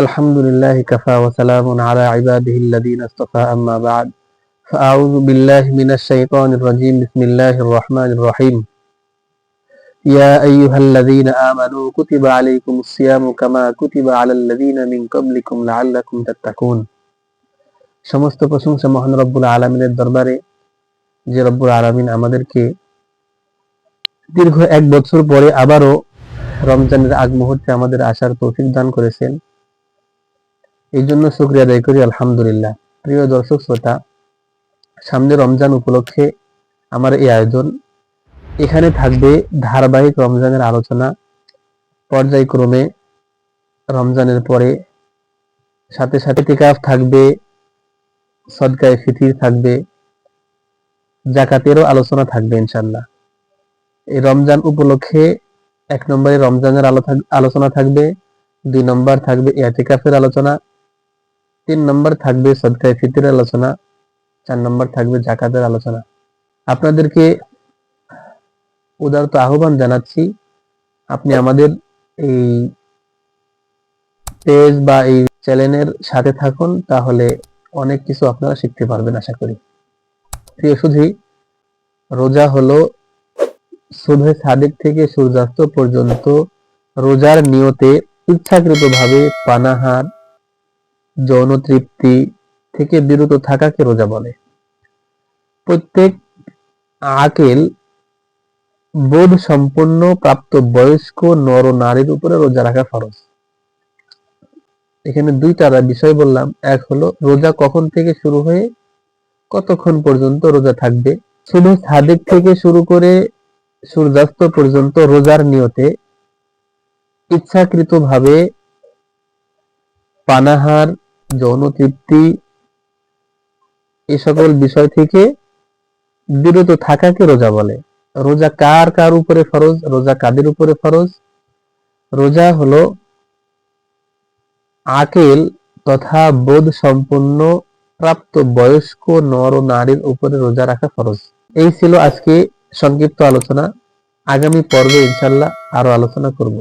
الحمد لله كفى وسلام على عباده الذين اصطفى أما بعد فأعوذ بالله من الشيطان الرجيم بسم الله الرحمن الرحيم يا أيها الذين آمنوا كتب عليكم الصيام كما كتب على الذين من قبلكم لعلكم تتقون সমস্ত প্রশংসা মহান রব্বুল আলামিনের দরবারে যে রব্বুল আলামিন আমাদেরকে দীর্ঘ এক বছর পরে আবারও রমজানের আগ মুহূর্তে আমাদের আসার তৌফিক দান করেছেন। এই জন্য শুকরিয়া আদায় করি আলহামদুলিল্লাহ। প্রিয় দর্শক শ্রোতা, সামনে রমজান উপলক্ষে আমার এই আয়োজন। এখানে থাকবে ধারাবাহিক রমজানের আলোচনা, পর্যায়ক্রমে রমজানের পরে সাথে সাথে ইতিকাফ থাকবে, সদকায়ে ফিতির থাকবে, যাকাতেরও আলোচনা থাকবে ইনশাআল্লাহ। এই রমজান উপলক্ষে 1 নম্বরে রমজানের আলোচনা থাকবে, 2 নম্বর থাকবে ইতিকাফের আলোচনা, 3 নম্বর থাকবে সদকায়ে ফিতরের আলোচনা, 4 নম্বর থাকবে যাকাতের আলোচনা। আপনাদেরকে উদারত আহ্বান জানাচ্ছি, আপনি আমাদের এই পেজ বা এই চ্যানেলের সাথে থাকুন, তাহলে অনেক কিছু আপনারা শিখতে পারবেন আশা করি। প্রিয় সুধী, রোজা হলো সুবহে সাদিক থেকে সূর্যাস্ত পর্যন্ত রোজার নিয়তে ইচ্ছাকৃতভাবে পানাহার, যৌন তৃপ্তি থেকে বিরত থাকাকে রোজা বলে। প্রত্যেক আকিল বোধ সম্পন্ন প্রাপ্ত বয়স্ক নর নারীর উপরে রোজা রাখা ফরজ। এখানে 2টা বিষয় বললাম। এক হলো রোজা কখন থেকে শুরু হয়ে কতক্ষণ পর্যন্ত রোজা থাকবে। সুবহে সাদিক থেকে শুরু করে সূর্যাস্ত পর্যন্ত রোজার নিয়তে ইচ্ছাকৃতভাবে পানাহার, যৌন তৃপ্তি এই সকল বিষয় থেকে বিরত থাকাকে রোজা বলে। রোজা কার কার উপরে ফরজ, রোজা কাদের উপরে ফরজ? রোজা হলো আকিল তথা বোধ সম্পন্ন প্রাপ্ত বয়স্ক নর ও নারীর উপরে রোজা রাখা ফরজ। এই ছিল আজকে সংক্ষিপ্ত আলোচনা। আগামী পর্বে ইনশাআল্লাহ আরো আলোচনা করব।